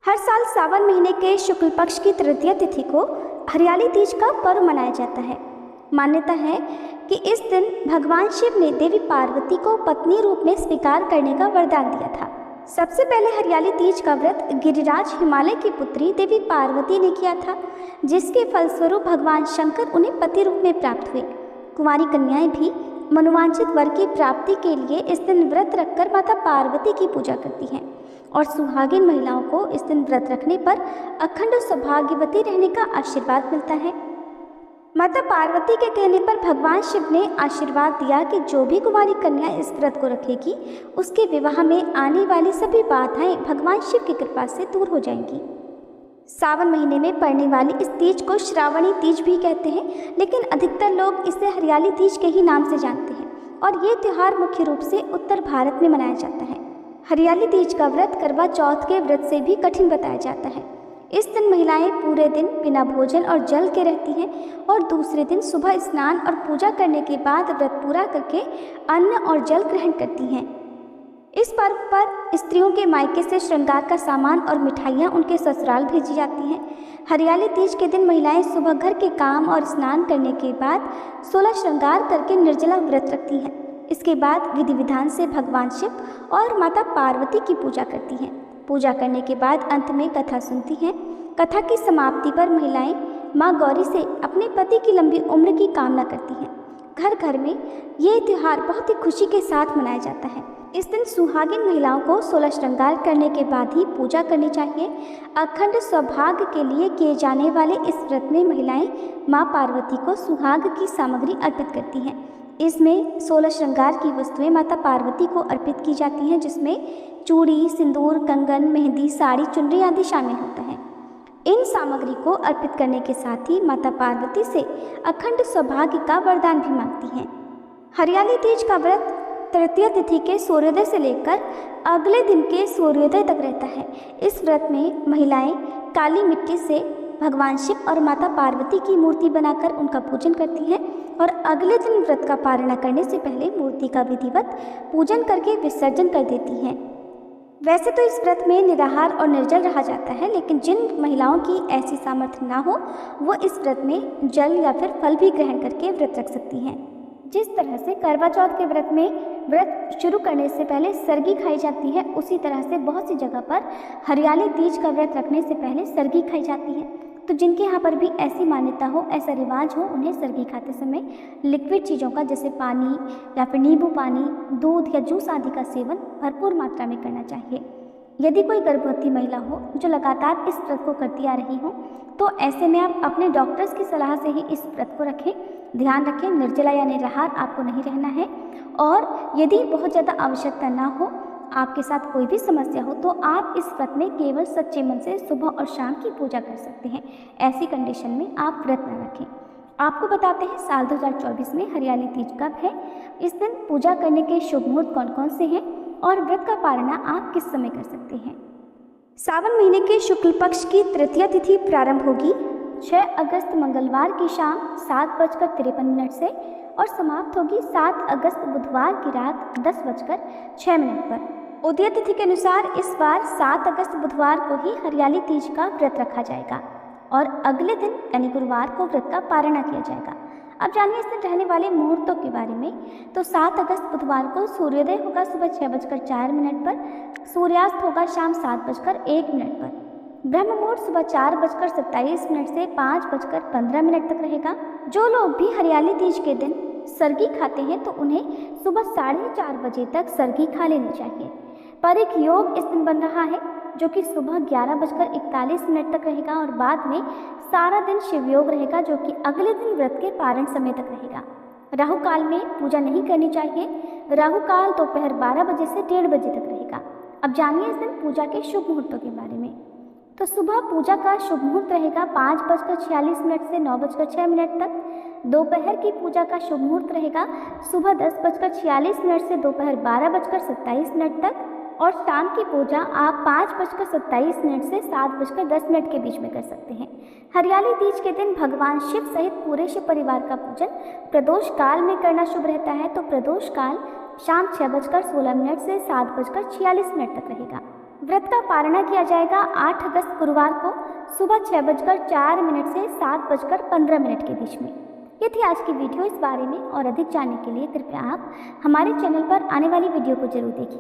हर साल सावन महीने के शुक्ल पक्ष की तृतीया तिथि को हरियाली तीज का पर्व मनाया जाता है। मान्यता है कि इस दिन भगवान शिव ने देवी पार्वती को पत्नी रूप में स्वीकार करने का वरदान दिया था। सबसे पहले हरियाली तीज का व्रत गिरिराज हिमालय की पुत्री देवी पार्वती ने किया था, जिसके फलस्वरूप भगवान शंकर उन्हें पति रूप में प्राप्त हुए। कुंवारी कन्याएं भी मनोवांछित वर की प्राप्ति के लिए इस दिन व्रत रखकर माता पार्वती की पूजा करती हैं और सुहागिन महिलाओं को इस दिन व्रत रखने पर अखंड सौभाग्यवती रहने का आशीर्वाद मिलता है। माता पार्वती के कहने पर भगवान शिव ने आशीर्वाद दिया कि जो भी कुंवारी कन्या इस व्रत को रखेगी उसके विवाह में आने वाली सभी बाधाएं भगवान शिव की कृपा से दूर हो जाएंगी। सावन महीने में पड़ने वाली इस तीज को श्रावणी तीज भी कहते हैं, लेकिन अधिकतर लोग इसे हरियाली तीज के ही नाम से जानते हैं और ये त्यौहार मुख्य रूप से उत्तर भारत में मनाया जाता है। हरियाली तीज का व्रत करवा चौथ के व्रत से भी कठिन बताया जाता है। इस दिन महिलाएं पूरे दिन बिना भोजन और जल के रहती हैं और दूसरे दिन सुबह स्नान और पूजा करने के बाद व्रत पूरा करके अन्न और जल ग्रहण करती हैं। इस पर्व पर स्त्रियों के मायके से श्रृंगार का सामान और मिठाइयाँ उनके ससुराल भेजी जाती हैं। हरियाली तीज के दिन महिलाएं सुबह घर के काम और स्नान करने के बाद 16 श्रृंगार करके निर्जला व्रत रखती हैं। इसके बाद विधि विधान से भगवान शिव और माता पार्वती की पूजा करती हैं। पूजा करने के बाद अंत में कथा सुनती हैं। कथा की समाप्ति पर महिलाएं माँ गौरी से अपने पति की लंबी उम्र की कामना करती हैं। घर घर में ये त्यौहार बहुत ही खुशी के साथ मनाया जाता है। इस दिन सुहागिन महिलाओं को 16 श्रृंगार करने के बाद ही पूजा करनी चाहिए। अखंड सौभाग्य के लिए किए जाने वाले इस व्रत में महिलाएं माँ पार्वती को सुहाग की सामग्री अर्पित करती हैं। इसमें 16 श्रृंगार की वस्तुएं माता पार्वती को अर्पित की जाती हैं, जिसमें चूड़ी, सिंदूर, कंगन, मेहंदी, साड़ी, चुनरी आदि शामिल होता है। इन सामग्री को अर्पित करने के साथ ही माता पार्वती से अखंड सौभाग्य का वरदान भी मांगती हैं। हरियाली तीज का व्रत तृतीया तिथि के सूर्योदय से लेकर अगले दिन के सूर्योदय तक रहता है। इस व्रत में महिलाएं काली मिट्टी से भगवान शिव और माता पार्वती की मूर्ति बनाकर उनका पूजन करती हैं और अगले दिन व्रत का पारण करने से पहले मूर्ति का विधिवत पूजन करके विसर्जन कर देती हैं। वैसे तो इस व्रत में निराहार और निर्जल रहा जाता है, लेकिन जिन महिलाओं की ऐसी सामर्थ्य ना हो वो इस व्रत में जल या फिर फल भी ग्रहण करके व्रत रख सकती हैं। जिस तरह से करवा चौथ के व्रत में व्रत शुरू करने से पहले सरगी खाई जाती है, उसी तरह से बहुत सी जगह पर हरियाली तीज का व्रत रखने से पहले सरगी खाई जाती है। तो जिनके यहाँ पर भी ऐसी मान्यता हो, ऐसा रिवाज हो, उन्हें सरगी खाते समय लिक्विड चीज़ों का जैसे पानी या फिर नींबू पानी, दूध या जूस आदि का सेवन भरपूर मात्रा में करना चाहिए। यदि कोई गर्भवती महिला हो जो लगातार इस व्रत को करती आ रही हो, तो ऐसे में आप अपने डॉक्टर्स की सलाह से ही इस व्रत को रखें। ध्यान रखें, निर्जला या निराहार आपको नहीं रहना है। और यदि बहुत ज़्यादा आवश्यकता ना हो, आपके साथ कोई भी समस्या हो, तो आप इस व्रत में केवल सच्चे मन से सुबह और शाम की पूजा कर सकते हैं। ऐसी कंडीशन में आप व्रत न रखें। आपको बताते हैं साल 2024 में हरियाली तीज कब है, इस दिन पूजा करने के शुभ मुहूर्त कौन कौन से हैं और व्रत का पारण आप किस समय कर सकते हैं। सावन महीने के शुक्ल पक्ष की तृतीया तिथि प्रारंभ होगी 6 अगस्त मंगलवार की शाम 7:53 से और समाप्त होगी 7 अगस्त बुधवार की रात 10:06 पर। उदय तिथि के अनुसार इस बार 7 अगस्त बुधवार को ही हरियाली तीज का व्रत रखा जाएगा और अगले दिन यानी गुरुवार को व्रत का पारण किया जाएगा। अब जानिए इस दिन रहने वाले मुहूर्तों के बारे में। तो 7 अगस्त बुधवार को सूर्योदय होगा सुबह 6:04 पर, सूर्यास्त होगा शाम 7:01 पर। ब्रह्म मुहूर्त सुबह 4:27 से 5:15 तक रहेगा। जो लोग भी हरियाली तीज के दिन सरगी खाते हैं तो उन्हें सुबह 4:30 बजे तक सरगी खा लेनी चाहिए। पर एक योग इस दिन बन रहा है जो कि सुबह 11:41 तक रहेगा और बाद में सारा दिन शिव योग रहेगा, जो कि अगले दिन व्रत के पारण समय तक रहेगा। राहु काल में पूजा नहीं करनी चाहिए। राहु काल दोपहर 12 बजे से 1:30 बजे तक रहेगा। अब जानिए इस दिन पूजा के शुभ मुहूर्तों के बारे में। तो सुबह पूजा का शुभ मुहूर्त रहेगा 5:46 से 9:06 तक। दोपहर की पूजा का शुभ मुहूर्त रहेगा सुबह 10:46 से दोपहर 12:27 तक और शाम की पूजा आप 5:27 से 7:10 के बीच में कर सकते हैं। हरियाली तीज के दिन भगवान शिव सहित पूरे शिव परिवार का पूजन प्रदोष काल में करना शुभ रहता है। तो प्रदोष काल शाम 6:16 से 7:46 तक रहेगा। व्रत का पारणा किया जाएगा 8 अगस्त गुरुवार को सुबह 6:04 से 7:15 के बीच में। ये थी आज की वीडियो। इस बारे में और अधिक जानने के लिए कृपया आप हमारे चैनल पर आने वाली वीडियो को जरूर देखिए।